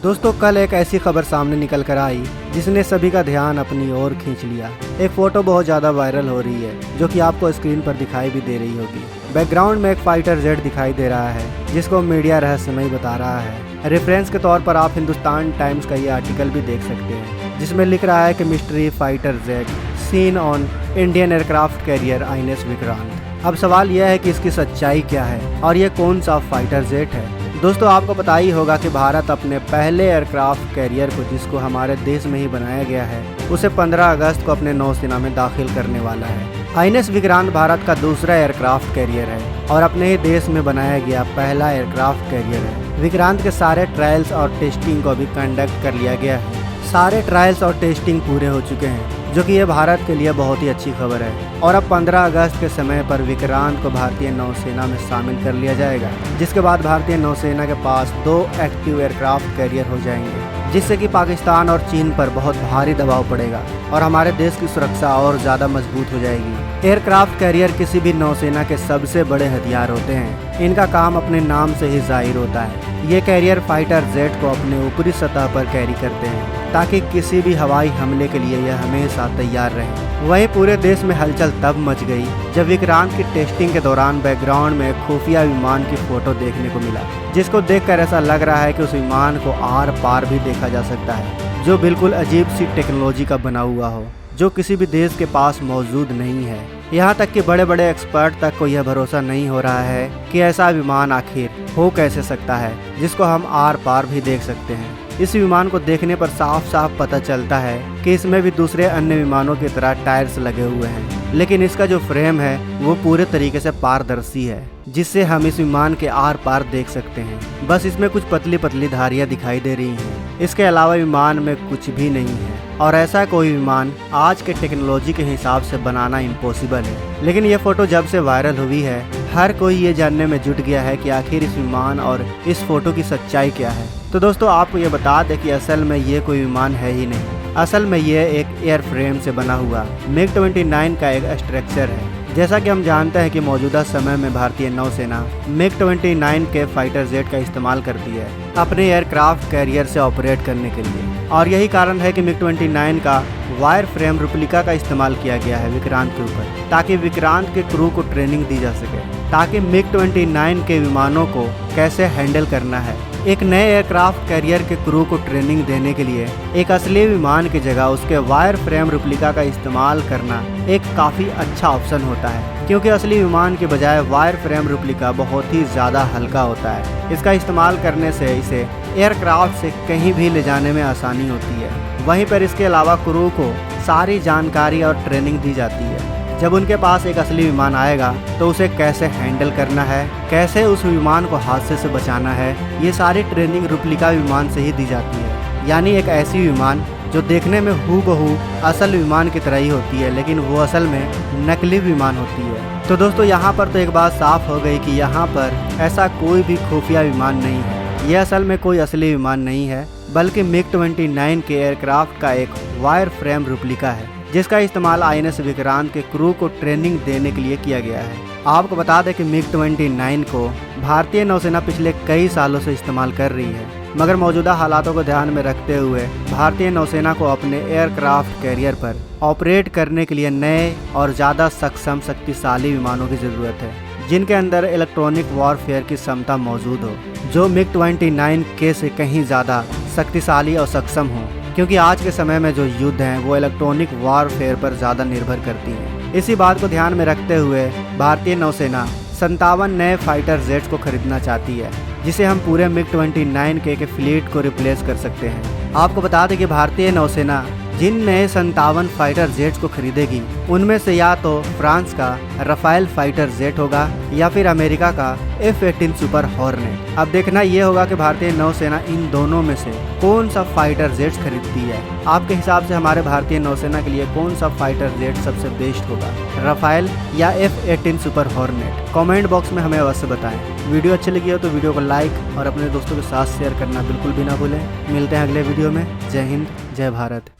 दोस्तों कल एक ऐसी खबर सामने निकल कर आई जिसने सभी का ध्यान अपनी ओर खींच लिया। एक फोटो बहुत ज़्यादा वायरल हो रही है जो कि आपको स्क्रीन पर दिखाई भी दे रही होगी। बैकग्राउंड में एक फाइटर जेट दिखाई दे रहा है जिसको मीडिया रहस्यमय बता रहा है। रेफरेंस के तौर पर आप हिंदुस्तान टाइम्स का ये आर्टिकल भी देख सकते हैं जिसमें लिख रहा है कि mystery fighter jet seen on Indian aircraft carrier INS Vikrant. अब सवाल यह है कि इसकी सच्चाई क्या है और ये कौन सा फाइटर जेट है। दोस्तों आपको पता ही होगा कि भारत अपने पहले एयरक्राफ्ट कैरियर को, जिसको हमारे देश में ही बनाया गया है, उसे 15 अगस्त को अपने नौसेना में दाखिल करने वाला है। INS विक्रांत भारत का दूसरा एयरक्राफ्ट कैरियर है और अपने ही देश में बनाया गया पहला एयरक्राफ्ट कैरियर है। विक्रांत के सारे ट्रायल्स और टेस्टिंग को भी कंडक्ट कर लिया गया है। सारे ट्रायल्स और टेस्टिंग पूरे हो चुके हैं जो कि ये भारत के लिए बहुत ही अच्छी खबर है। और अब 15 अगस्त के समय पर विक्रांत को भारतीय नौसेना में शामिल कर लिया जाएगा, जिसके बाद भारतीय नौसेना के पास 2 एक्टिव एयरक्राफ्ट कैरियर हो जाएंगे, जिससे कि पाकिस्तान और चीन पर बहुत भारी दबाव पड़ेगा और हमारे देश की सुरक्षा और ज़्यादा मजबूत हो जाएगी। एयरक्राफ्ट कैरियर किसी भी नौसेना के सबसे बड़े हथियार होते हैं। इनका काम अपने नाम से ही जाहिर होता है। ये कैरियर फाइटर जेट को अपने ऊपरी सतह पर कैरी करते हैं ताकि किसी भी हवाई हमले के लिए यह हमेशा तैयार रहे। वहीं पूरे देश में हलचल तब मच गई जब विक्रांत की टेस्टिंग के दौरान बैकग्राउंड में खुफिया विमान की फोटो देखने को मिला, जिसको देखकर ऐसा लग रहा है कि उस विमान को आर पार भी देखा जा सकता है, जो बिल्कुल अजीब सी टेक्नोलॉजी का बना हुआ हो जो किसी भी देश के पास मौजूद नहीं है। यहाँ तक कि बड़े बड़े एक्सपर्ट तक को यह भरोसा नहीं हो रहा है कि ऐसा विमान आखिर हो कैसे सकता है जिसको हम आर पार भी देख सकते हैं। इस विमान को देखने पर साफ साफ पता चलता है कि इसमें भी दूसरे अन्य विमानों की तरह टायर्स लगे हुए हैं, लेकिन इसका जो फ्रेम है वो पूरे तरीके से पारदर्शी है, जिससे हम इस विमान के आर पार देख सकते हैं। बस इसमें कुछ पतली पतली धारियां दिखाई दे रही हैं। इसके अलावा विमान में कुछ भी नहीं है और ऐसा कोई विमान आज के टेक्नोलॉजी के हिसाब से बनाना इम्पॉसिबल है। लेकिन ये फोटो जब से वायरल हुई है, हर कोई ये जानने में जुट गया है कि आखिर इस विमान और इस फोटो की सच्चाई क्या है। तो दोस्तों आपको ये बता दें कि असल में ये कोई विमान है ही नहीं। असल में ये एक एयर फ्रेम से बना हुआ MiG-29 का एक स्ट्रक्चर है। जैसा कि हम जानते हैं कि मौजूदा समय में भारतीय नौसेना MiG-29 के फाइटर जेट का इस्तेमाल करती है अपने एयरक्राफ्ट कैरियर से ऑपरेट करने के लिए, और यही कारण है कि MiG-29 का वायर फ्रेम रेप्लिका का इस्तेमाल किया गया है विक्रांत के ऊपर, ताकि विक्रांत के क्रू को ट्रेनिंग दी जा सके, ताकि MiG-29 के विमानों को कैसे हैंडल करना है। एक नए एयरक्राफ्ट कैरियर के क्रू को ट्रेनिंग देने के लिए एक असली विमान की जगह उसके वायर फ्रेम रेप्लिका का इस्तेमाल करना एक काफ़ी अच्छा ऑप्शन होता है, क्योंकि असली विमान के बजाय वायर फ्रेम रेप्लिका बहुत ही ज़्यादा हल्का होता है। इसका इस्तेमाल करने से इसे एयरक्राफ्ट से कहीं भी ले जाने में आसानी होती है। वहीं पर इसके अलावा क्रू को सारी जानकारी और ट्रेनिंग दी जाती है। जब उनके पास एक असली विमान आएगा तो उसे कैसे हैंडल करना है, कैसे उस विमान को हादसे से बचाना है, ये सारी ट्रेनिंग रेप्लिका विमान से ही दी जाती है। यानी एक ऐसी विमान जो देखने में हूबहू असल विमान की तरह ही होती है, लेकिन वो असल में नकली विमान होती है। तो दोस्तों यहाँ पर तो एक बात साफ हो गई कि यहाँ पर ऐसा कोई भी खुफिया विमान नहीं है। यह असल में कोई असली विमान नहीं है, बल्कि MiG-29 के एयरक्राफ्ट का एक वायर फ्रेम रेप्लिका है, जिसका इस्तेमाल INS विक्रांत के क्रू को ट्रेनिंग देने के लिए किया गया है। आपको बता दें कि MiG-29 को भारतीय नौसेना पिछले कई सालों से इस्तेमाल कर रही है, मगर मौजूदा हालातों को ध्यान में रखते हुए भारतीय नौसेना को अपने एयरक्राफ्ट कैरियर पर ऑपरेट करने के लिए नए और ज़्यादा सक्षम शक्तिशाली विमानों की ज़रूरत है, जिनके अंदर इलेक्ट्रॉनिक वॉरफेयर की क्षमता मौजूद हो, जो MiG-29 के से कहीं ज़्यादा शक्तिशाली और सक्षम हो, क्योंकि आज के समय में जो युद्ध हैं वो इलेक्ट्रॉनिक वॉरफेयर पर ज़्यादा निर्भर करती हैं। इसी बात को ध्यान में रखते हुए भारतीय नौसेना 57 नए फाइटर जेट्स को खरीदना चाहती है, जिसे हम पूरे MiG-29 के फ्लीट को रिप्लेस कर सकते हैं। आपको बता दें कि भारतीय नौसेना जिन नए 57 फाइटर जेट्स को खरीदेगी उनमें से या तो फ्रांस का राफेल फाइटर जेट होगा या फिर अमेरिका का F-18 सुपर हॉर्नेट। अब देखना ये होगा कि भारतीय नौसेना इन दोनों में से कौन सा फाइटर जेट्स खरीदती है। आपके हिसाब से हमारे भारतीय नौसेना के लिए कौन सा फाइटर जेट सबसे बेस्ट होगा, राफेल या F-18 super hornet? Comment box में हमें अवश्य बताएं। वीडियो अच्छी लगी हो तो वीडियो को लाइक और अपने दोस्तों के साथ शेयर करना बिल्कुल भी ना भूलें। मिलते हैं अगले वीडियो में। जय हिंद, जय भारत।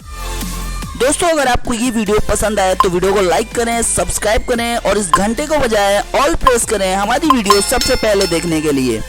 दोस्तों अगर आपको ये वीडियो पसंद आए तो वीडियो को लाइक करें, सब्सक्राइब करें और इस घंटे को बजाय ऑल प्रेस करें हमारी वीडियो सबसे पहले देखने के लिए।